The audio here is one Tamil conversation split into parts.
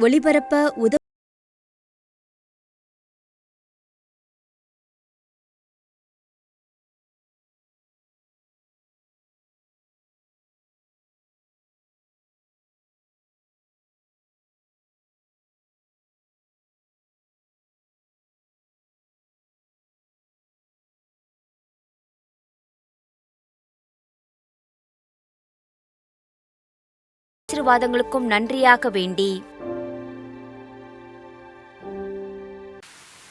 ஒளிபரப்ப ஆசீர்வாதங்களுக்கும் நன்றியாக வேண்டி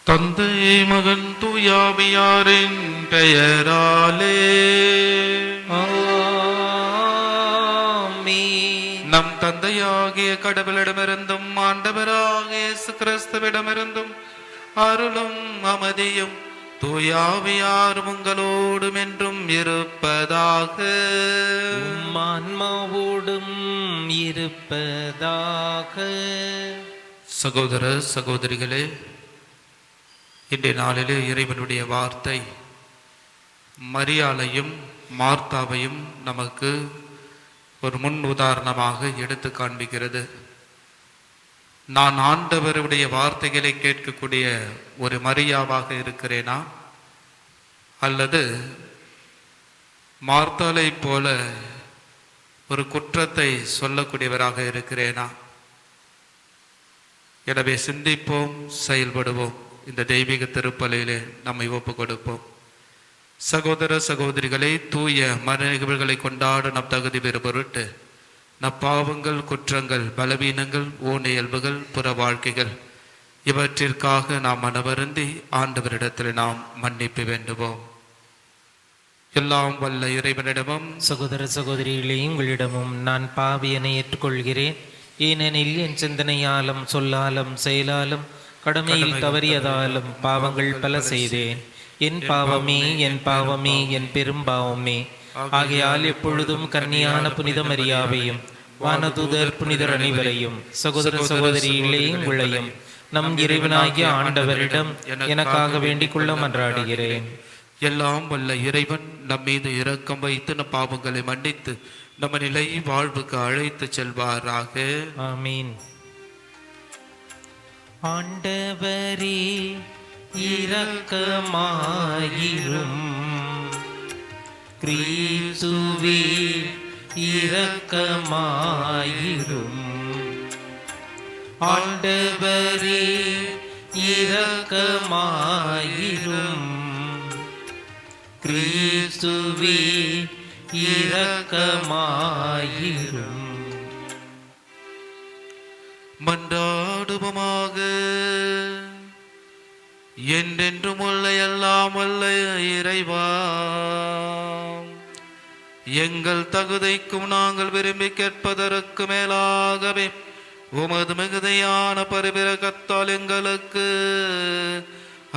தந்தை மகன் தூயாவியாரின் பெயராலே நம் தந்தையாகிய கடவுளிடமிருந்தும் ஆண்டவராகிய இயேசு கிறிஸ்துவிடமிருந்தும் அருளும் அமைதியும் தூயாவியாரும் உங்களோடும் என்றும் இருப்பதாக. ஆன்மாவோடும் இருப்பதாக. சகோதர சகோதரிகளே, இன்றைய நாளிலே இறைவனுடைய வார்த்தை மரியாளையும் மார்த்தாவையும் நமக்கு ஒரு முன் உதாரணமாக எடுத்து காண்பிக்கிறது. நான் ஆண்டவருடைய வார்த்தைகளை கேட்கக்கூடிய ஒரு மரியாவாக இருக்கிறேனா, அல்லது மார்த்தாளை போல ஒரு குற்றத்தை சொல்லக்கூடியவராக இருக்கிறேனா? எனவே சிந்திப்போம், செயல்படுவோம். இந்த தெய்வீக திருப்பலியிலே நம்மை ஒப்பு கொடுப்போம். சகோதர சகோதரிகளை, தூய மனிதர்களை கொண்டாட நம் தகுதி பெறும் பொருட்டு நம் பாவங்கள், குற்றங்கள், பலவீனங்கள், ஊனியல்புகள், புற வாழ்க்கைகள் இவற்றிற்காக நாம் மனவருந்தி ஆண்டவரிடத்தில் நாம் மன்னிப்பு வேண்டுவோம். எல்லாம் வல்ல இறைவனிடமும் சகோதர சகோதரிகளே, உங்களிடமும் நான் பாவியனை ஏற்றுக்கொள்கிறேன். ஏனெனில் என் சிந்தனையாலும் சொல்லாலும் செயலாலும் கடமையில் தவறியதாலும் பாவங்கள் பல செய்தேன். என் பாவமே, என் பாவமே, என் பெரும் பாவமே. ஆகையால் எப்பொழுதும் கன்னியான புனித மரியாவையும் வானதூதர் புனிதர் அனைவரையும் சகோதர சகோதரிகளே உங்களையும் நம் இறைவனாகிய ஆண்டவரிடம் எனக்காக வேண்டிக் கொள்ள மன்றாடுகிறேன். எல்லாம் வல்ல இறைவன் நம் மீது இரக்கம் வைத்து நம் பாவங்களை மன்னித்து நம்ம நிலை வாழ்வுக்கு அழைத்து செல்வாராக. ஆமீன். ஆண்டவரே இரக்கமாயிரும். கிறிஸ்துவே இரக்கமாயிரும். ஆண்டவரே இரக்கமாயிரும். கிறிஸ்துவே இரக்கமாயிரும். மன்றாடுவோமாக. என்றென்றும் உள்ள எல்லாம் வல்ல இறைவா, எங்கள் தகுதிக்கும் நாங்கள் விரும்பி கேட்பதற்கு மேலாகவே உமது மிகுதியான பரிபிரகத்தால் எங்களுக்கு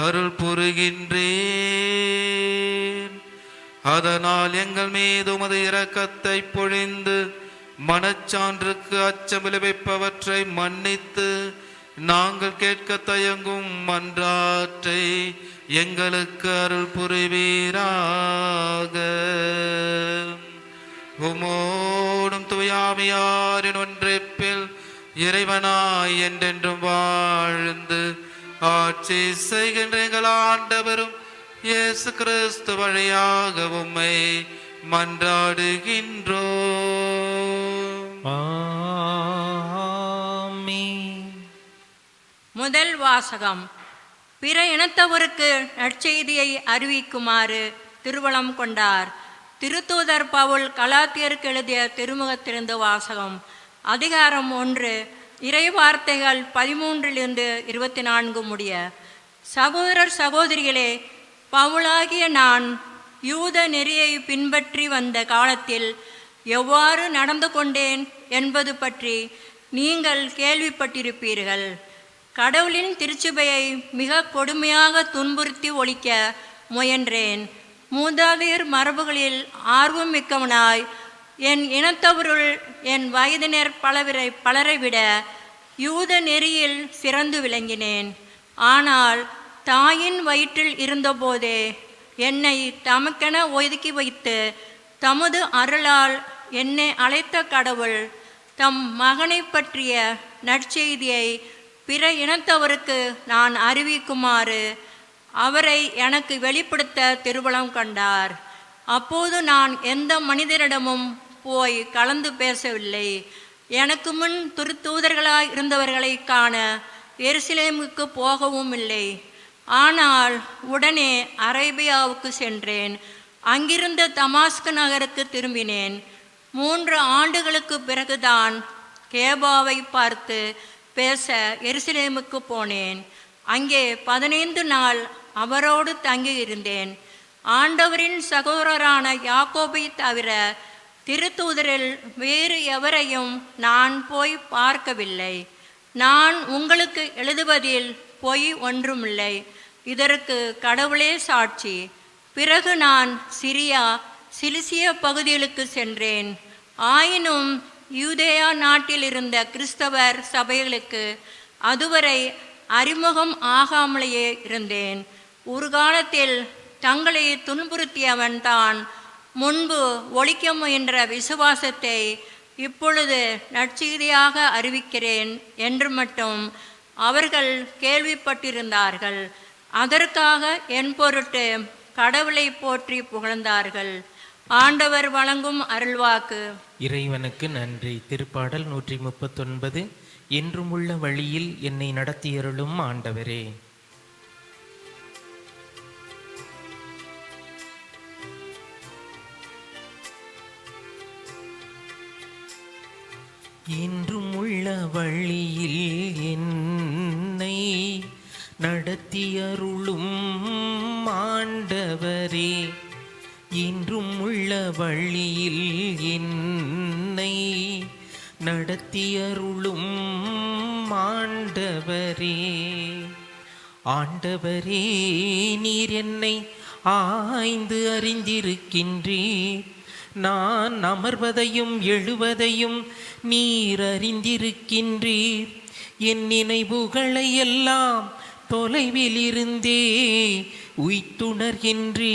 அருள் புரிகின்றேன். அதனால் எங்கள் மீது உமது இரக்கத்தை பொழிந்து மனச்சான்றுக்கு அச்சம் விளைவிப்பவற்றை மன்னித்து நாங்கள் கேட்க தயங்கும் மன்றாற்றை எங்களுக்கு அருள் புரிவீராக. உமோடும் தூயாவியாரின் ஒன்றிப்பில் இறைவனாய் என்றென்றும் வாழ்ந்து ஆட்சி செய்கின்ற எங்கள் ஆண்டவரும் இயேசு கிறிஸ்து வழியாக உம்மை மன்றாடுகின்றோம். முதல் வாசகம். பிற இனத்தவருக்கு நற்செய்தியை அறிவிக்குமாறு திருவளம் கொண்டார். திருத்தூதர் பவுல் கலாத்தியருக்கு எழுதிய திருமுகத்திலிருந்து வாசகம். அதிகாரம் 1, இறை வார்த்தைகள் 13-24 முடிய. சகோதரர் சகோதரிகளே, பவுலாகிய நான் யூத நெறியை பின்பற்றி வந்த காலத்தில் எவ்வாறு நடந்து கொண்டேன் என்பது பற்றி நீங்கள் கேள்விப்பட்டிருப்பீர்கள். கடவுளின் திருச்சபையை மிக கொடுமையாக துன்புறுத்தி ஒழிக்க முயன்றேன். மூதாதையர் மரபுகளில் ஆர்வம் மிக்கவனாய் என் இனத்தவருள் என் வயதினர் பலரை விட யூத நெறியில் சிறந்து விளங்கினேன். ஆனால் தாயின் வயிற்றில் இருந்தபோதே என்னை தமக்கென ஒதுக்கி வைத்து தமது அருளால் என்னை அழைத்த கடவுள் தம் மகனை பற்றிய நற்செய்தியை பிற இனத்தவருக்கு நான் அறிவிக்குமாறு அவரை எனக்கு வெளிப்படுத்த திருவுளம் கண்டார். அப்போது நான் எந்த மனிதரிடமும் போய் கலந்து பேசவில்லை. எனக்கு முன் திருத்தூதர்களாய் இருந்தவர்களை காண எருசலேமுக்கு போகவும் இல்லை. ஆனால் உடனே அரேபியாவுக்கு சென்றேன். அங்கிருந்த தமாஸ்கு நகருக்கு திரும்பினேன். 3 ஆண்டுகளுக்கு பிறகுதான் கேபாவை பார்த்து பேச எருசலேமுக்கு போனேன். அங்கே 15 நாள் அவரோடு தங்கியிருந்தேன். ஆண்டவரின் சகோதரரான யாக்கோபை தவிர திருத்தூதரில் வேறு எவரையும் நான் போய் பார்க்கவில்லை. நான் உங்களுக்கு எழுதுவதில் பொய் ஒன்றுமில்லை. இதற்கு கடவுளே சாட்சி. பிறகு நான் சிரியா சிலிசிய பகுதிகளுக்கு சென்றேன். ஆயினும் யூதேயா நாட்டில் இருந்த கிறிஸ்தவர் சபைகளுக்கு அதுவரை அறிமுகம் ஆகாமலேயே இருந்தேன். ஒரு காலத்தில் தங்களை துன்புறுத்தியவன் தான் முன்பு ஒழிக்க முயன்ற விசுவாசத்தை இப்பொழுது நற்செய்தியாக அறிவிக்கிறேன் என்று மட்டும் அவர்கள் கேள்விப்பட்டிருந்தார்கள். அதற்காக என் பொருட்டு கடவுளை போற்றி புகழ்ந்தார்கள். ஆண்டவர் வழங்கும் அருள்வாக்கு. இறைவனுக்கு நன்றி. திருப்பாடல் 139. என்றும் உள்ள வழியில் என்னை நடத்தியருளும் ஆண்டவரே. என்றும் உள்ள வழியில் என்னை நடத்தியருளும் ஆண்டவரே. என்றும் உள்ள வழியில் என்னை நடத்தியருளும் ஆண்டவரே. ஆண்டவரே, நீர் என்னை ஆய்ந்து அறிந்திருக்கின்றீர். நான் அமர்வதையும் எழுவதையும் நீர் அறிந்திருக்கின்றீர். என் நினைவுகளை எல்லாம் தொலைவில் இருந்தே உய்த்துணர்கின்றீர்.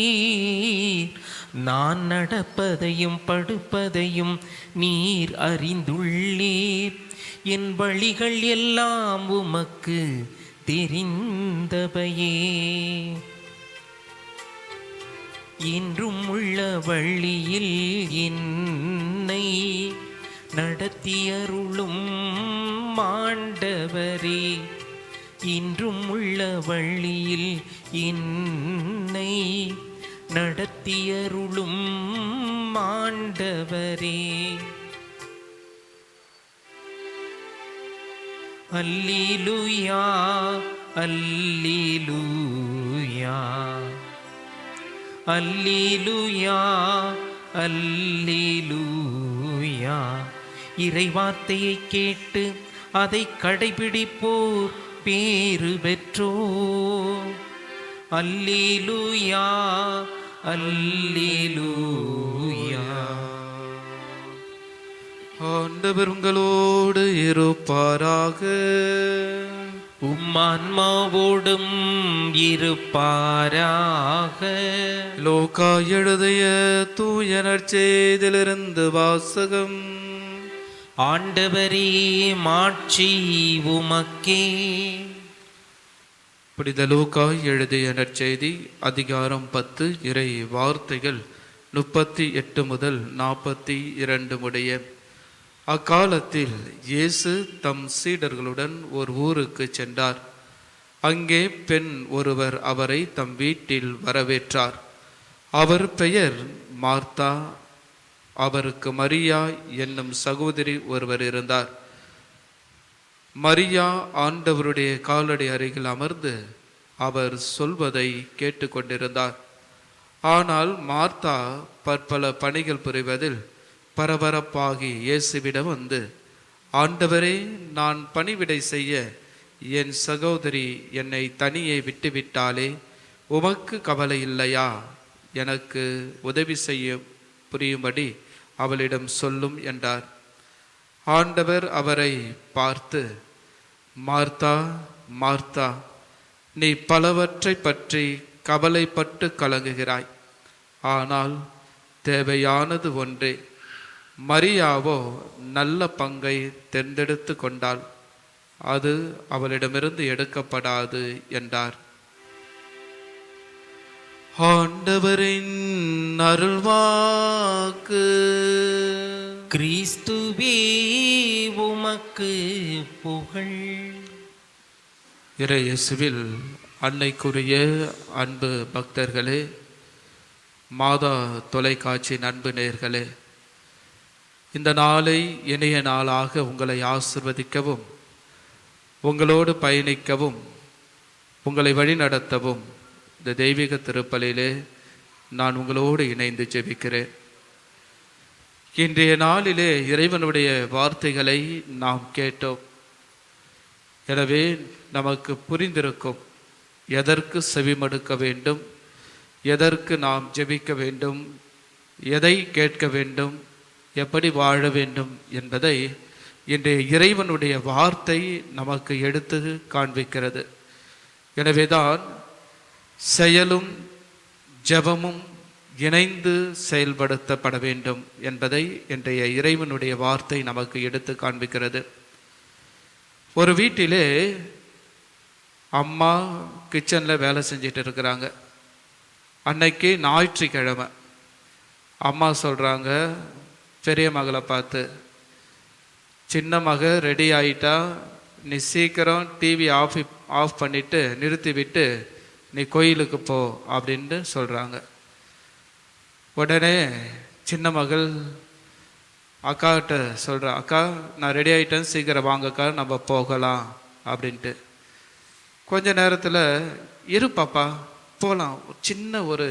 நான் நடப்பதையும் படுப்பதையும் நீர் அறிந்துள்ளீர். என் வழிகள் எல்லாம் உமக்கு தெரிந்தவையே. என்றும் உள்ள வழியில் என்னை நடத்தியருளும் ஆண்டவரே. இன்றும் உள்ள வழியில் என்னை நடத்தியருளும் ஆண்டவரே. அல்லேலூயா, அல்லேலூயா, அல்லேலூயா, அல்லேலூயா. இறைவார்த்தையை கேட்டு அதை கடைபிடிப்போர் பேறு பெற்றோர். அல்லேலூயா, அல்லேலூயா. ஆண்டவர் உங்களோடு இருப்பாராக. உம்மான்மாவோடும் இருப்பாராக. லோகா எழுதிய தூய நற்செய்தியிலிருந்து வாசகம். ஆண்டவரே, மாட்சி உமக்கே. புனித லூக்கா எழுதிய நற்செய்தி அதிகாரம் 10 இறை வார்த்தைகள் 38 முதல் 42 முடிய. அக்காலத்தில் இயேசு தம் சீடர்களுடன் ஒரு ஊருக்கு சென்றார். அங்கே பெண் ஒருவர் அவரை தம் வீட்டில் வரவேற்றார். அவர் பெயர் மார்த்தா. அவருக்கு மரியா என்னும் சகோதரி ஒருவர் இருந்தார். மரியா ஆண்டவருடைய காலடி அருகில் அமர்ந்து அவர் சொல்வதை கேட்டுக்கொண்டிருந்தார். ஆனால் மார்த்தா பற்பல பணிகள் புரிவதில் பரபரப்பாகி இயேசுவிடம் வந்து, ஆண்டவரே, நான் பணிவிடை செய்ய என் சகோதரி என்னை தனியே விட்டுவிட்டாலே உமக்கு கவலை இல்லையா? எனக்கு உதவி செய்ய புரியும்படி அவளிடம் சொல்லும் என்றார். ஆண்டவர் அவரை பார்த்து, மார்த்தா, மார்த்தா, நீ பலவற்றை பற்றி கவலைப்பட்டு கலங்குகிறாய். ஆனால் தேவையானது ஒன்றே. மரியாவோ நல்ல பங்கை தேர்ந்தெடுத்து கொண்டாள், அது அவளிடமிருந்து எடுக்கப்படாது என்றார். ஆண்டவரின் அருள்வாக்கு. கிறிஸ்துவே உமக்கு புகழ். இறை இயேசுவில் அன்னைக்குரிய அன்பு பக்தர்களே, மாதா தொலைக்காட்சி அன்பு நேயர்களே, இந்த நாளை இனிய நாளாக உங்களை ஆசிர்வதிக்கவும், உங்களோடு பயணிக்கவும், உங்களை வழிநடத்தவும் இந்த தெய்வீக திருப்பலியிலே நான் உங்களோடு இணைந்து ஜெபிக்கிறேன். இன்றைய நாளிலே இறைவனுடைய வார்த்தைகளை நாம் கேட்டோம். எனவே நமக்கு புரிந்திருக்கும் எதற்கு செவிமடுக்க வேண்டும், எதற்கு நாம் ஜெபிக்க வேண்டும், எதை கேட்க வேண்டும், எப்படி வாழ வேண்டும் என்பதை இன்றைய இறைவனுடைய வார்த்தை நமக்கு எடுத்து காண்பிக்கிறது. எனவேதான் செயலும் ஜெபமும் இணைந்து செயல்படுத்தப்பட வேண்டும் என்பதை இன்றைய இறைவனுடைய வார்த்தை நமக்கு எடுத்து காண்பிக்கிறது. ஒரு வீட்டிலே அம்மா கிச்சனில் வேலை செஞ்சிட்டு இருக்கிறாங்க. அன்னைக்கு ஞாயிற்றுக்கிழமை. அம்மா சொல்கிறாங்க பெரிய மகளை பார்த்து, சின்ன மக ரெடி ஆகிட்டா, நீ சீக்கிரம் டிவி ஆஃப் பண்ணிவிட்டு நிறுத்திவிட்டு நீ கோயிலுக்கு போ அப்படின்ட்டு சொல்கிறாங்க. உடனே சின்ன மகள் அக்காட்ட சொல்கிறா, அக்கா நான் ரெடி ஆகிட்டேன், சீக்கிரம் வாங்கக்கா நம்ம போகலாம் அப்படின்ட்டு. கொஞ்ச நேரத்தில் இரு பாப்பா போகலாம், சின்ன ஒரு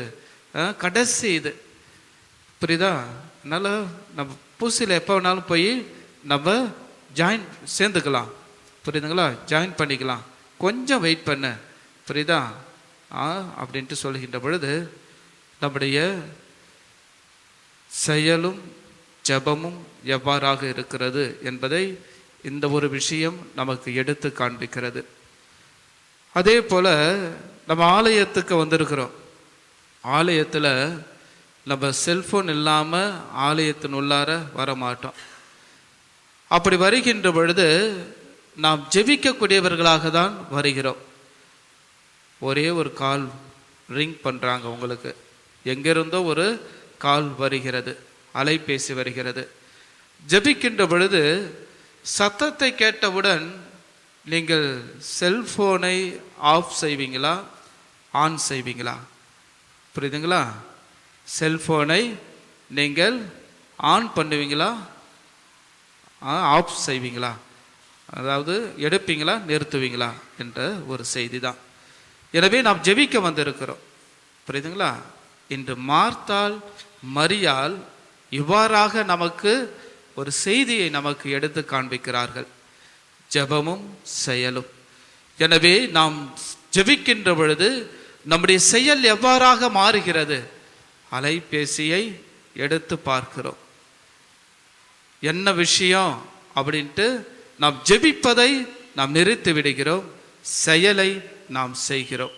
கடைசி இது புரியுதா, அதனால் நம்ம பூசியில் எப்போ வேணாலும் போய் நம்ம சேர்ந்துக்கலாம், புரியுதுங்களா, ஜாயின் பண்ணிக்கலாம், கொஞ்சம் வெயிட் பண்ண, புரியுதா அப்படின்ட்டு சொல்லுகின்ற பொழுது நம்முடைய செயலும் ஜெபமும் எவ்வாறாக இருக்கிறது என்பதை இந்த ஒரு விஷயம் நமக்கு எடுத்து காண்பிக்கிறது. அதே போல் நம்ம ஆலயத்துக்கு வந்திருக்கிறோம். ஆலயத்தில் நம்ம செல்ஃபோன் இல்லாமல் ஆலயத்தின் உள்ளார வரமாட்டோம். அப்படி வருகின்ற பொழுது நாம் ஜெபிக்கக்கூடியவர்களாக தான் வருகிறோம். ஒரே ஒரு கால் ரிங் பண்ணுறாங்க, உங்களுக்கு எங்கிருந்தோ ஒரு கால் வருகிறது, அலைபேசி வருகிறது. ஜெபிக்கின்ற பொழுது சத்தத்தை கேட்டவுடன் நீங்கள் செல்ஃபோனை ஆஃப் செய்வீங்களா, ஆன் செய்வீங்களா? புரியுதுங்களா? செல்ஃபோனை நீங்கள் ஆன் பண்ணுவீங்களா, ஆஃப் செய்வீங்களா, அதாவது எடுப்பீங்களா நிறுத்துவீங்களா என்ற ஒரு செய்தி தான். எனவே நாம் ஜெபிக்க வந்திருக்கிறோம், புரியுதுங்களா? இன்று மார்த்தாள் மரியாள் இவ்வாறாக நமக்கு ஒரு செய்தியை நமக்கு எடுத்து காண்பிக்கிறார்கள், ஜெபமும் செயலும். எனவே நாம் ஜெபிக்கின்ற பொழுது நம்முடைய செயல் எவ்வாறாக மாறுகிறது? அலைபேசியை எடுத்து பார்க்கிறோம், என்ன விஷயம் அப்படின்ட்டு நாம் ஜெபிப்பதை நாம் நிறுத்தி விடுகிறோம், செயலை நாம் செய்கிறோம்.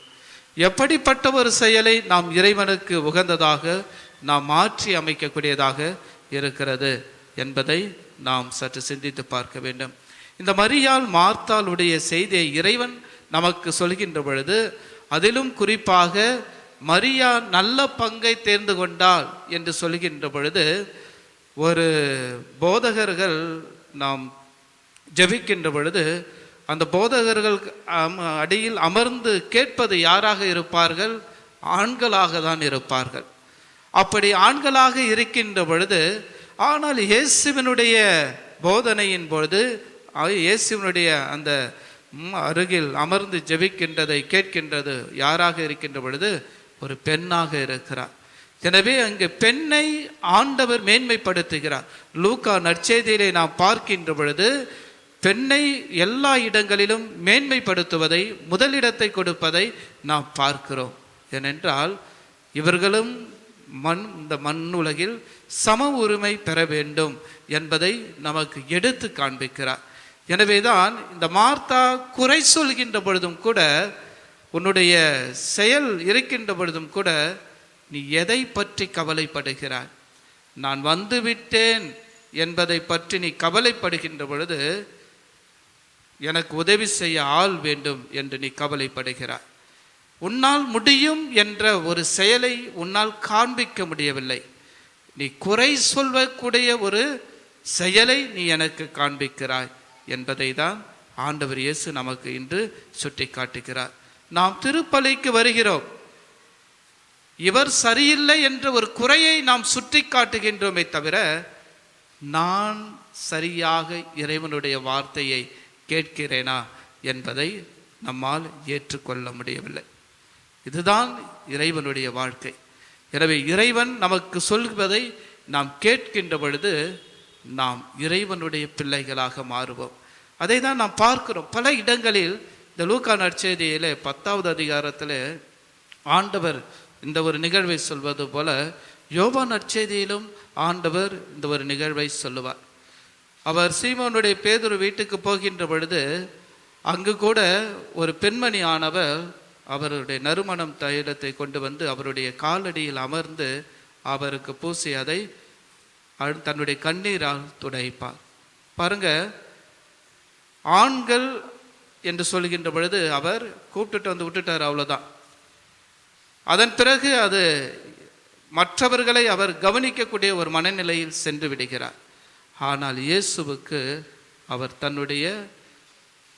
எப்படிப்பட்ட ஒரு செயலை நாம் இறைவனுக்கு உகந்ததாக நாம் மாற்றி அமைக்கக்கூடியதாக இருக்கிறது என்பதை நாம் சற்று சிந்தித்து பார்க்க வேண்டும். இந்த மரியாள் மார்த்தாளுடைய செய்தியை இறைவன் நமக்கு சொல்கின்ற பொழுது, அதிலும் குறிப்பாக மரியா நல்ல பங்கை தேர்ந்து கொண்டாள் என்று சொல்கின்ற பொழுது, ஒரு போதகர்கள் நாம் ஜெபிக்கின்ற பொழுது அந்த போதகர்கள் அடியில் அமர்ந்து கேட்பது யாராக இருப்பார்கள்? ஆண்களாக தான் இருப்பார்கள். அப்படி ஆண்களாக இருக்கின்ற பொழுது, ஆனால் இயேசுவினுடைய போதனையின் பொழுது இயேசுவினுடைய அந்த அருகில் அமர்ந்து ஜெபிக்கின்றதை கேட்கின்றது யாராக இருக்கின்ற பொழுது ஒரு பெண்ணாக இருக்கிறார். எனவே அங்கு பெண்ணை ஆண்டவர் மேன்மைப்படுத்துகிறார். லூக்கா நற்செய்தியிலே நாம் பார்க்கின்ற பொழுது பெண்ணை எல்லா இடங்களிலும் மேன்மைப்படுத்துவதை, முதலிடத்தை கொடுப்பதை நாம் பார்க்கிறோம். ஏனென்றால் இவர்களும் இந்த மண்ணுலகில் சம உரிமை பெற வேண்டும் என்பதை நமக்கு எடுத்து காண்பிக்கிறார். எனவேதான் இந்த மார்த்தா குறை சொல்கின்ற பொழுதும் கூட, உன்னுடைய செயல் இருக்கின்ற பொழுதும் கூட, நீ எதை பற்றி கவலைப்படுகிறாய்? நான் வந்துவிட்டேன் என்பதை பற்றி நீ கவலைப்படுகின்ற பொழுது எனக்கு உதவி செய்ய ஆள் வேண்டும் என்று நீ கவலைப்படுகிறாய். உன்னால் முடியும் என்ற ஒரு செயலை உன்னால் காண்பிக்க முடியவில்லை. நீ குறை சொல்லக்கூடிய ஒரு செயலை நீ எனக்கு காண்பிக்கிறாய் என்பதை தான் ஆண்டவர் இயேசு நமக்கு இன்று சுட்டி காட்டுகிறார். நாம் திருப்பலிக்கு வருகிறோம், இவர் சரியில்லை என்ற ஒரு குறையை நாம் சுட்டி காட்டுகின்றோமே தவிர நான் சரியாக இறைவனுடைய வார்த்தையை கேட்கிறேனா என்பதை நம்மால் ஏற்றுக்கொள்ள முடியவில்லை. இதுதான் இறைவனுடைய வாழ்க்கை. எனவே இறைவன் நமக்கு சொல்வதை நாம் கேட்கின்ற பொழுது நாம் இறைவனுடைய பிள்ளைகளாக மாறுவோம். அதை தான் நாம் பார்க்கிறோம் பல இடங்களில். இந்த லூக்கா நற்செய்தியிலே 10வது அதிகாரத்தில் ஆண்டவர் இந்த ஒரு நிகழ்வை சொல்வது போல யோவான் நற்செய்தியிலும் ஆண்டவர் இந்த ஒரு நிகழ்வை சொல்லுவார். அவர் சீமோனுடைய பேதுரு வீட்டுக்கு போகின்ற பொழுது அங்கு கூட ஒரு பெண்மணி ஆனவர் அவருடைய நறுமணம் தைலத்தை கொண்டு வந்து அவருடைய காலடியில் அமர்ந்து அவருக்கு பூசி அதை தன்னுடைய கண்ணீரால் துடைப்பார். பாருங்க, ஆண்கள் என்று சொல்கின்ற பொழுது அவர் கூப்பிட்டுட்டு வந்து விட்டுட்டார், அவ்வளோதான். அதன் பிறகு அது மற்றவர்களை அவர் கவனிக்கக்கூடிய ஒரு மனநிலையில் சென்று விடுகிறார். ஆனால் இயேசுவுக்கு அவர் தன்னுடைய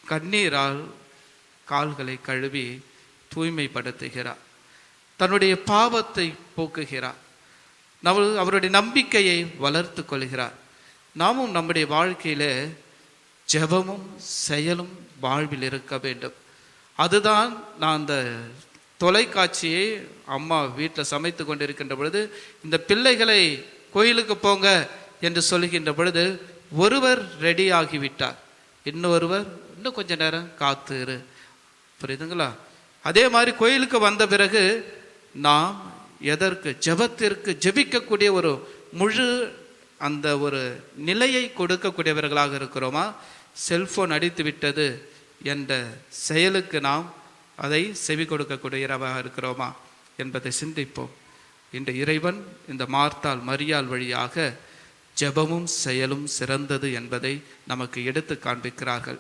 கண்ணீரால் கால்களை கழுவி தூய்மைப்படுத்துகிறார், தன்னுடைய பாவத்தை போக்குகிறார், அவருடைய நம்பிக்கையை வளர்த்து கொள்கிறார். நாமும் நம்முடைய வாழ்க்கையில் ஜெபமும் செயலும் வாழ்வில் இருக்க வேண்டும். அதுதான் நான் அந்த தொலைக்காட்சியை அம்மா வீட்டில் சமைத்து கொண்டிருக்கின்ற பொழுது இந்த பிள்ளைகளை கோயிலுக்கு போங்க என்று சொல்கின்ற பொழுது ஒருவர் ரெடி ஆகிவிட்டார், இன்னொருவர் இன்னும் கொஞ்ச நேரம் காத்து இரு. புரியுதுங்களா? அதே மாதிரி கோயிலுக்கு வந்த பிறகு நாம் எதற்கு ஜெபத்திற்கு ஜெபிக்கக்கூடிய ஒரு முழு அந்த ஒரு நிலையை கொடுக்கக்கூடியவர்களாக இருக்கிறோமா? செல்போன் அடித்து விட்டது என்ற செயலுக்கு நாம் அதை செவி கொடுக்கக்கூடியவராக இருக்கிறோமா என்பதை சிந்திப்போம். இந்த இறைவன் இந்த மார்த்தாள் மரியாள் வழியாக ஜெபமும் செயலும் சிறந்தது என்பதை நமக்கு எடுத்து காண்பிக்கிறார்கள்.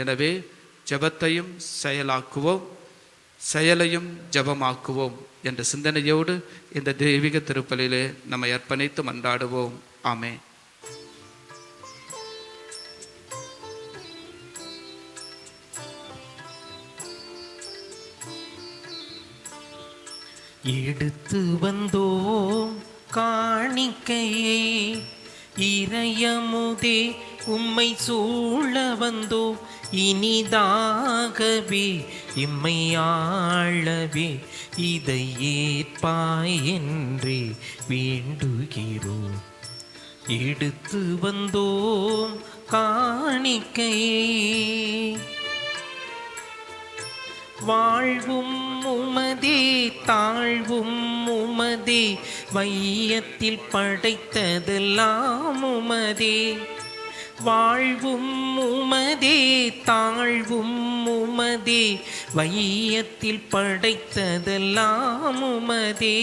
எனவே ஜெபத்தையும் செயலாக்குவோம், செயலையும் ஜெபமாக்குவோம் என்ற சிந்தனையோடு இந்த தெய்வீக திருப்பலிலே நம்மை அர்ப்பணித்து மன்றாடுவோம். ஆமென். எடுத்து வந்தோம் காணிக்கையை இறையமுதே உம்மை சூழ வந்தோம், இனிதாகவே இம்மை ஆளவே இதை ஏற்பாய் என்றே வேண்டுகிறோம். எடுத்து வந்தோம் காணிக்கையை வாழ்வும் உமதே தாழ்வும் உமதே, வையத்தில் படைத்ததெல்லாம் உமதே. வாழ்வும் உமதே தாழ்வும் உமதே, வையத்தில் படைத்ததெல்லாம் உமதே.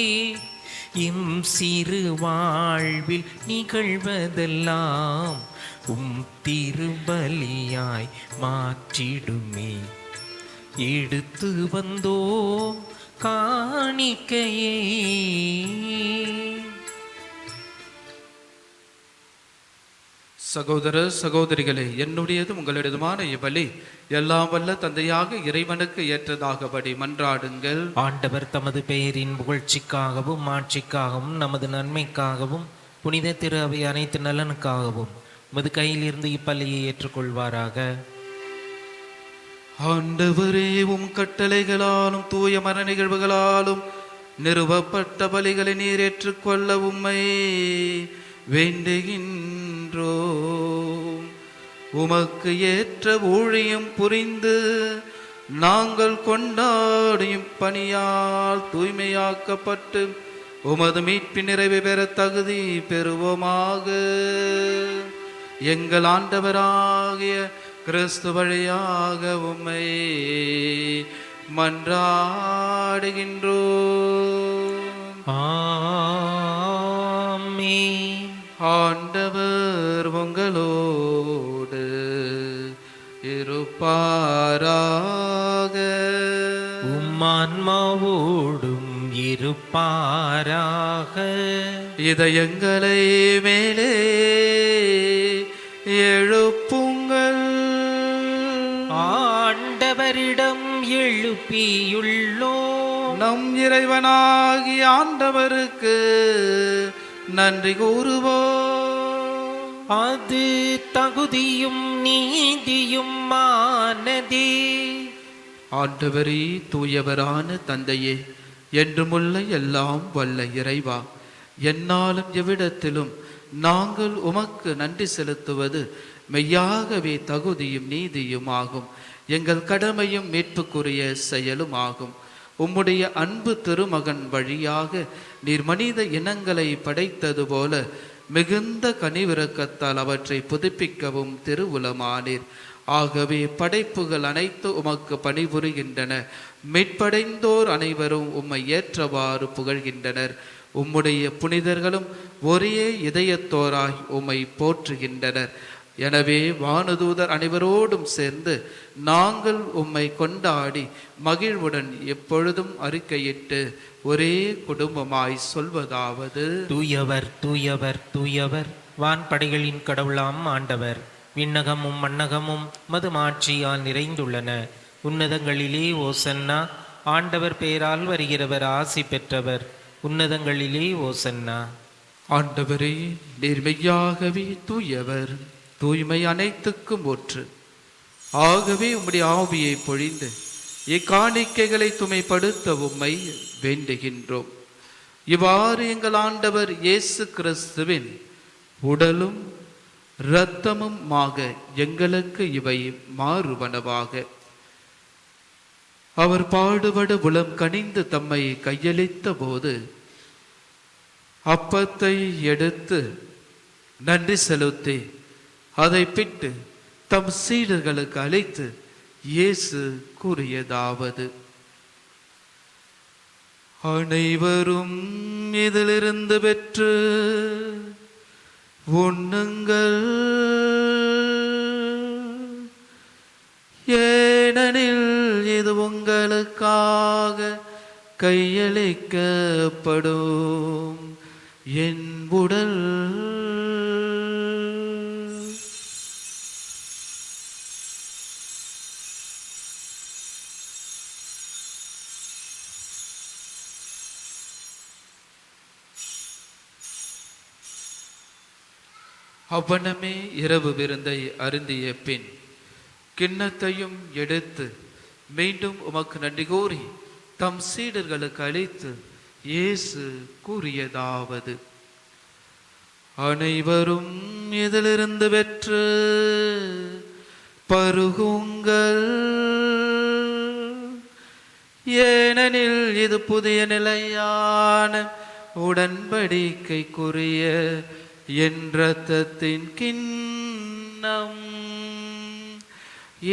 எம் சிறு வாழ்வில் நிகழ்வதெல்லாம் உம் திருபலியாய் மாற்றிடுமே. எடுத்து வந்தோம் காணிக்கையை. சகோதர சகோதரிகளே, என்னுடையதும் உங்களுடையதுமான இவ்வழி எல்லாம் வல்ல தந்தையாக இறைவனுக்கு ஏற்றதாகபடி மன்றாடுங்கள். ஆண்டவர் தமது பெயரின் புகழ்ச்சிக்காகவும் ஆட்சிக்காகவும் நமது நன்மைக்காகவும் புனித திரு அவை அனைத்து நலனுக்காகவும் உமது கையிலிருந்து இப்பள்ளியை ஏற்றுக்கொள்வாராக. ஆண்டவரே, உம் கட்டளைகளாலும் தூய மர நிகழ்வுகளாலும் நிறுவப்பட்ட பலிகளை நீர் ஏற்றுக்கொள்ள உம்மை வேண்டுகின்றோம். உமக்கு ஏற்ற ஊழியம் புரிந்து நாங்கள் கொண்டாடியும் பணியால் தூய்மையாக்கப்பட்டு உமது மீட்பின் நிறைவை பெற தகுதி பெறுவோமாக. எங்கள் ஆண்டவராகிய கிறிஸ்து வழியாக உம்மை மன்றாடுகின்றோம். ஆமென். ஆண்டவர் உம்மான்மாவோடும் இருப்பாராக. இதயங்களை மேலே எழுப்புங்கள், ஆண்டவரிடம் எழுப்பியுள்ளோம். நம் இறைவனாகிய ஆண்டவருக்கு நன்றி கூறுவோம். அது தகுதியும் நீதியுமானதே. ஆண்டவரே, தூயவரான தந்தையே, என்றுமுள்ள எல்லாம் வல்ல இறைவா, எந்நாளும் எவ்விடத்திலும் நாங்கள் உமக்கு நன்றி செலுத்துவது மெய்யாகவே தகுதியும் நீதியும் ஆகும். எங்கள் கடமையும் மீட்புக்குரிய செயலும் ஆகும். உம்முடைய அன்பு திருமகன் வழியாக நீர் மனித இனங்களை படைத்தது போல மிகுந்த கனிவிரக்கத்தால் அவற்றை புதுப்பிக்கவும் திருவுளமானீர். ஆகவே படைப்புகள் அனைத்து உமக்கு பணிபுரிகின்றன. மீட்படைந்தோர் அனைவரும் உம்மை ஏற்றவாறு புகழ்கின்றனர். உம்முடைய புனிதர்களும் ஒரே இதயத்தோராய் உம்மை போற்றுகின்றனர். எனவே வானதூதர் அனைவரோடும் சேர்ந்து நாங்கள் உம்மை கொண்டாடி மகிழ்வுடன் எப்பொழுதும் அறிக்கையிட்டு ஒரே குடும்பமாய் சொல்வதாவது: தூயவர் தூயவர் தூயவர், வான்படைகளின் கடவுளாம் ஆண்டவர். விண்ணகமும் மண்ணகமும் மதுமாட்சியால் நிறைந்துள்ளன. உன்னதங்களிலே ஓசன்னா. ஆண்டவர் பெயரால் வருகிறவர் ஆசி பெற்றவர். உன்னதங்களிலே ஓசன்னா. ஆண்டவரே, நீர் மெய்யாகவே தூயவர், தூய்மை அனைத்துக்கும் ஒற்று. ஆகவே உம்முடைய ஆவியை பொழிந்து இக்காணிக்கைகளை தூய்மைப்படுத்த உம்மை வேண்டுகின்றோம். இவ்வாறு எங்கள் ஆண்டவர் இயேசு கிறிஸ்துவின் உடலும் இரத்தமுமாக எங்களுக்கு இவை மாறுவனவாக. அவர் பாடுபட உளம் கனிந்து தம்மை கையளித்த போது அப்பத்தை எடுத்து நன்றி செலுத்தி அதை பிட்டு தம் சீடர்களுக்கு அளித்து இயேசு கூறியதாவது: அனைவரும் இதிலிருந்து பெற்று உண்ணுங்கள், ஏனெனில் இது உங்களுக்காக கையளிக்கப்படும் என் உடல். அவ்வனமே இரவு விருந்தை அருந்திய பின் கிண்ணத்தையும் எடுத்து மீண்டும் உமக்கு நன்றி கூறி தம் சீடர்களுக்கு அளித்து இயேசு கூறியதாவது: அனைவரும் இதிலிருந்து பெற்று பருகுங்கள், ஏனெனில் இது புதிய நிலையான உடன்படிக்கைக்குரிய என் இரத்தத்தின் கிண்ணம்.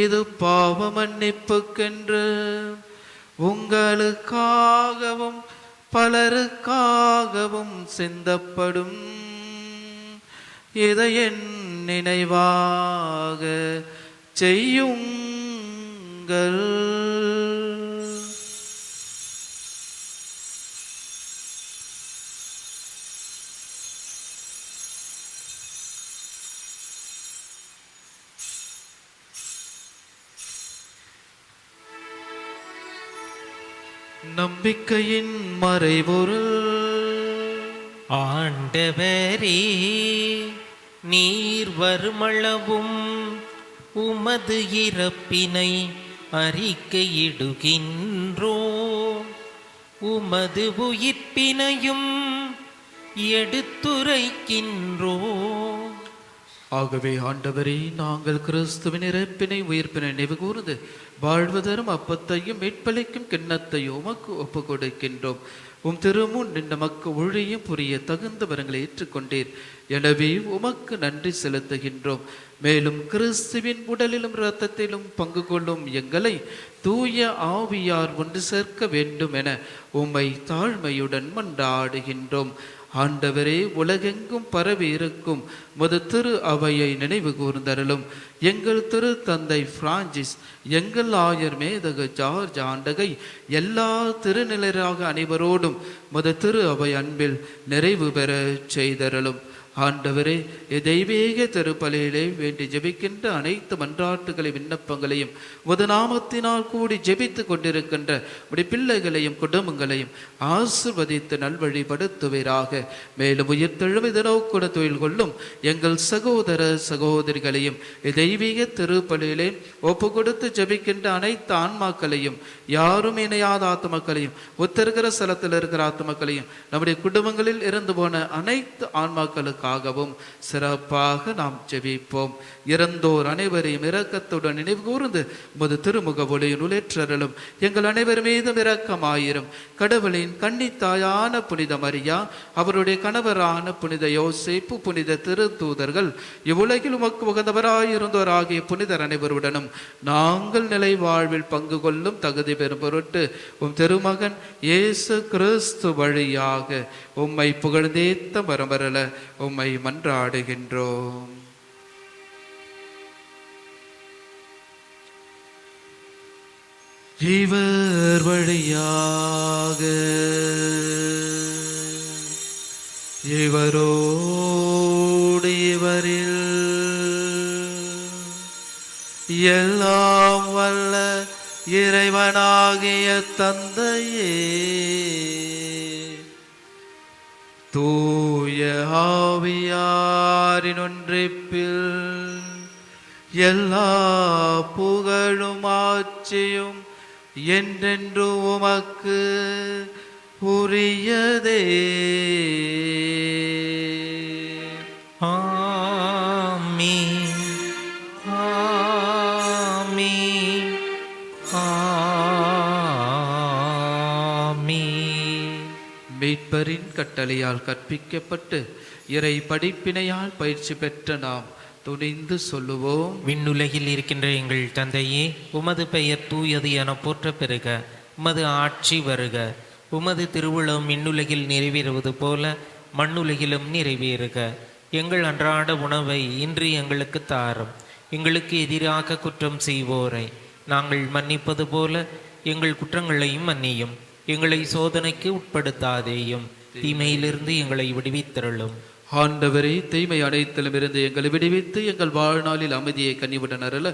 இது பாவ மன்னிப்புக்கென்று உங்களுக்காகவும் பலருக்காகவும் சிந்தப்படும். இதை என் நினைவாக செய்யுங்கள். நம்பிக்கையின் மறைபொருள். ஆண்டவரே, நீர் வருமளவும் உமது இறப்பினை அறிக்கையிடுகின்றோ, உமது உயிர்ப்பினையும் எடுத்துரைக்கின்றோ. ஆகவே ஆண்டவரே, நாங்கள் கிறிஸ்துவின் இறப்பினை உயிர்ப்பினை நினைவு கூர்ந்து வாழ்வு தரும் அப்பத்தையும் மீட்பளிக்கும் கிண்ணத்தையும் உமக்கு ஒப்பு கொடுக்கின்றோம். உம் திருமுன் நின்ற மக்கு ஒழியும் புரிய தகுந்த வரங்களை ஏற்றுக்கொண்டீர். எனவே உமக்கு நன்றி செலுத்துகின்றோம். மேலும் கிறிஸ்துவின் உடலிலும் இரத்தத்திலும் பங்கு கொள்ளும் எங்களை தூய ஆவியார் ஒன்று சேர்க்க வேண்டும் என உம்மை தாழ்மையுடன் மன்றாடுகின்றோம். ஆண்டவரே, உலகெங்கும் பரவி இருக்கும் உமது திரு அவையை நினைவு கூர்ந்தருளும். எங்கள் திரு தந்தை பிரான்சிஸ், எங்கள் ஆயர் மேதகு ஜார்ஜ் ஆண்டகை, எல்லா திருநிலையாக அனைவரோடும் உமது திரு அவை அன்பில் நிறைவு பெற செய்தருளும். ஆண்டவரே, தெய்வீக திருப்பலியிலே வேண்டி ஜெபிக்கின்ற அனைத்து மன்றாட்டுகளை விண்ணப்பங்களையும் உமது நாமத்தினால் கூடி ஜெபித்து கொண்டிருக்கின்ற உடைய பிள்ளைகளையும் குடும்பங்களையும் ஆசிர்வதித்து நல்வழிப்படுத்துவீராக. மேலும் உயிர்த்தெழுவது நோக்குட தொழில் கொள்ளும் எங்கள் சகோதர சகோதரிகளையும் தெய்வீக திருப்பலியிலே ஒப்பு கொடுத்து ஜெபிக்கின்ற அனைத்து ஆன்மாக்களையும், யாரும் இணையாத ஆத்மக்களையும், ஒத்திருக்கிற ஸ்தலத்தில் இருக்கிற ஆத்மக்களையும், நம்முடைய குடும்பங்களில் இருந்து போன அனைத்து ஆன்மாக்களுக்காகவும் சிறப்பாக நாம் ஜெபிப்போம். இறந்தோர் அனைவரையும் இரக்கத்துடன் நினைவு கூர்ந்து உமது திருமுக ஒளியின் உலேற்றருளும். எங்கள் அனைவர் மீதும் இரக்கமாயிரும். கடவுளின் கன்னித்தாயான புனித மரியா, அவருடைய கணவரான புனித யோசேப்பு, புனித திருத்தூதர்கள், இவ்வுலகில் உமக்கு உகந்தவராயிருந்தோர் ஆகிய புனிதர் அனைவருடனும் நாங்கள் நிலை வாழ்வில் பங்கு கொள்ளும் தகுதி பெறும் பொருட்டு உம் திருமகன் இயேசு கிறிஸ்து வழியாக உம்மை புகழ்ந்தேத்த வரமரல உம்மை மன்றாடுகின்றோம். இவர் வழியாக இவரோடு இவரில் எல்லாம் வல்ல இறைவனாகிய தந்தையே, தூய ஆவியாரின் ஒன்றிப்பில் எல்லா புகழும் ஆட்சியும் என்றென்று உமக்கு உரியதே. ஆமீன், ஆமீன், ஆமீன். மீட்பரின் கட்டளையால் கற்பிக்கப்பட்டு இறை படிப்பினையால் பயிற்சி பெற்ற நாம் துணிந்து சொல்லுவோம். விண்ணுலகில் இருக்கின்ற எங்கள் தந்தையே, உமது பெயர் தூயது என போற்ற பெறுக. உமது ஆட்சி வருக. உமது திருவுளம் விண்ணுலகில் நிறைவேறுவது போல மண்ணுலகிலும் நிறைவேறுக. எங்கள் அன்றாட உணவை இன்று எங்களுக்கு தாரும். எங்களுக்கு எதிராக குற்றம் செய்வோரை நாங்கள் மன்னிப்பது போல எங்கள் குற்றங்களையும் மன்னியும். எங்களை சோதனைக்கு உட்படுத்தாதேயும், தீமையிலிருந்து எங்களை விடுவித்தருளும். ஆண்டவரே, தீமை அனைத்திலும் இருந்து எங்களை விடுவித்து எங்கள் வாழ்நாளில் அமைதியை கனிவுடன் அருள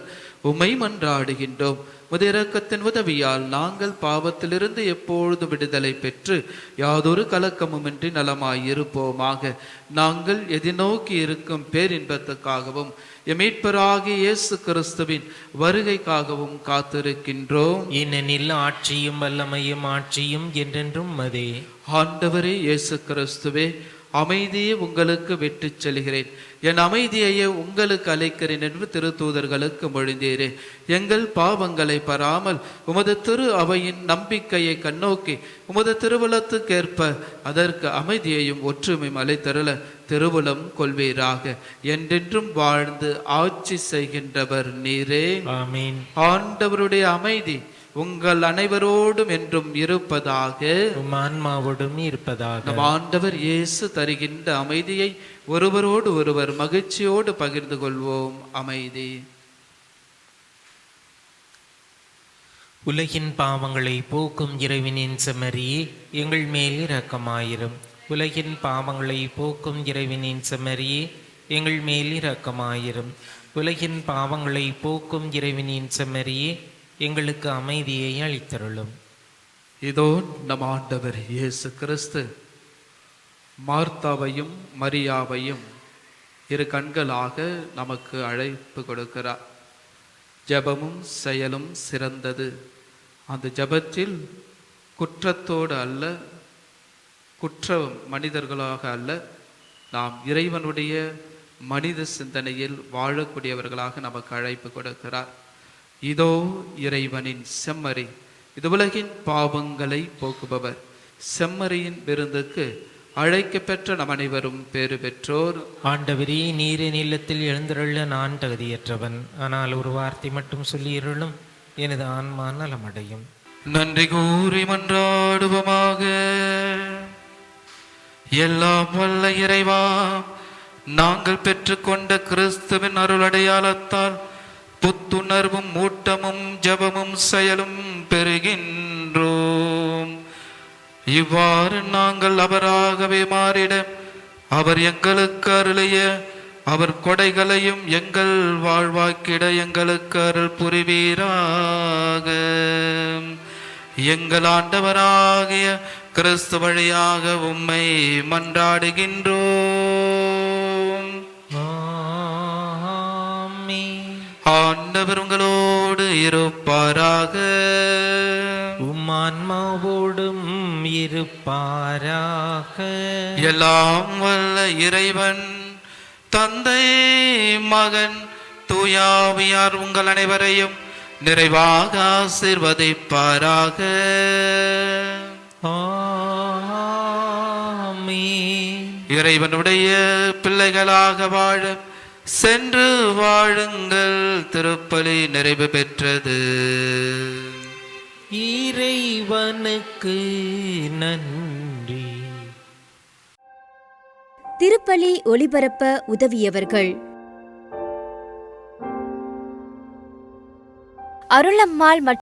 உம்மை மன்றாடுகின்றோம். உமது இரக்கத்தின் உதவியால் நாங்கள் பாவத்திலிருந்து எப்பொழுது விடுதலை பெற்று யாதொரு கலக்கமுமின்றி நலமாயிருப்போமாக. நாங்கள் எதிர்நோக்கி இருக்கும் பேரின்பத்துக்காகவும் மீட்பராகிய இயேசு கிறிஸ்துவின் வருகைக்காகவும் காத்திருக்கின்றோம். ஏனெனில் ஆட்சியும் வல்லமையும் ஆட்சியும் என்றென்றும் மதே. ஆண்டவரே இயேசு கிறிஸ்துவே, அமைதியை உங்களுக்கு விட்டுச் செல்கிறேன், என் அமைதியையே உங்களுக்கு அளிக்கிறேன் என்று திருத்தூதர்களுக்கு மொழிந்தீரே. எங்கள் பாவங்களை பாராமல் உமது திரு அவையின் நம்பிக்கையை கண்ணோக்கி உமது திருவுளத்துக்கேற்ப அதற்கு அமைதியையும் ஒற்றுமையும் அளித்தருள திருவுளம் கொள்வீராக. என்றென்றும் வாழ்ந்து ஆட்சி செய்கின்றவர் நீரே. ஆமீன். ஆண்டவருடைய அமைதி உங்கள் அனைவரோடும் என்றும் இருப்பதாக. உம் ஆன்மாவோடும் இருப்பதாக. நம் ஆண்டவர் இயேசு தருகின்ற அமைதியை ஒருவரோடு ஒருவர் மகிழ்ச்சியோடு பகிர்ந்து கொள்வோம். அமைதி. உலகின் பாவங்களை போக்கும் இறைவனின் செம்மறியே, எங்கள் மேல் இரக்கமாயிரும். உலகின் பாவங்களை போக்கும் இறைவனின் செம்மறியே, எங்கள் மேல் இரக்கமாயிரும். உலகின் பாவங்களை போக்கும் இறைவனின் செம்மறியே, எங்களுக்கு அமைதியை அளித்தருளும். இதோ நம் ஆண்டவர் இயேசு கிறிஸ்து மார்த்தாவையும் மரியாவையும் இரு கண்களாக நமக்கு அழைப்பு கொடுக்கிறார். ஜெபமும் செயலும் சிறந்தது. அந்த ஜெபத்தில் குற்றத்தோடு அல்ல, குற்ற மனிதர்களாக அல்ல, நாம் இறைவனுடைய மனித சிந்தனையில் வாழக்கூடியவர்களாக நமக்கு அழைப்பு கொடுக்கிறார். இதோ இறைவனின் செம்மறி, இது உலகின் பாவங்களை போக்குபவர். செம்மறியின் விருந்துக்கு அழைக்கப்பெற்ற நம் அனைவரும் பேறு பெற்றோர். ஆண்டவரே, நீரின் இல்லத்தில் எழுந்தருள நான் தகுதியற்றவன், ஆனால் ஒரு வார்த்தை மட்டும் சொல்லியிருளும், எனது ஆன்மா நலமடையும். நன்றி கூறி மன்றாடுவோமாக. எல்லாம் வல்ல இறைவா, நாங்கள் பெற்றுக்கொண்ட கிறிஸ்துவின் அருள் அடையாளத்தால் புத்துணர்வும் ஊட்டமும் ஜெபமும் செயலும் பெறுகின்றோம். இவ்வாறு நாங்கள் அவராகவே மாறிட அவர் எங்களுக்கு அருளிய அவர் கொடைகளையும் எங்கள் வாழ்வாக்கிட எங்களுக்கு அருள் புரிவீராக. எங்கள் ஆண்டவராகிய கிறிஸ்து வழியாக உம்மை மன்றாடுகின்றோம். ஆமென். ஆண்டவர் உங்களோடு இருப்பாராக. உம் ஆன்மாவோடும் இருப்பாராக. எல்லாம் வல்ல இறைவன் தந்தை மகன் தூயாவியார் உங்கள் அனைவரையும் நிறைவாக ஆசீர்வதிப்பாராக. ஆமென். இறைவனுடைய பிள்ளைகளாக வாழ சென்று வாழுங்கள். திருப்பலி நிறைவு பெற்றது. இறைவனுக்கு நன்றி. திருப்பலி ஒளிபரப்ப உதவியவர்கள்: அருளம்மாள் மற்றும்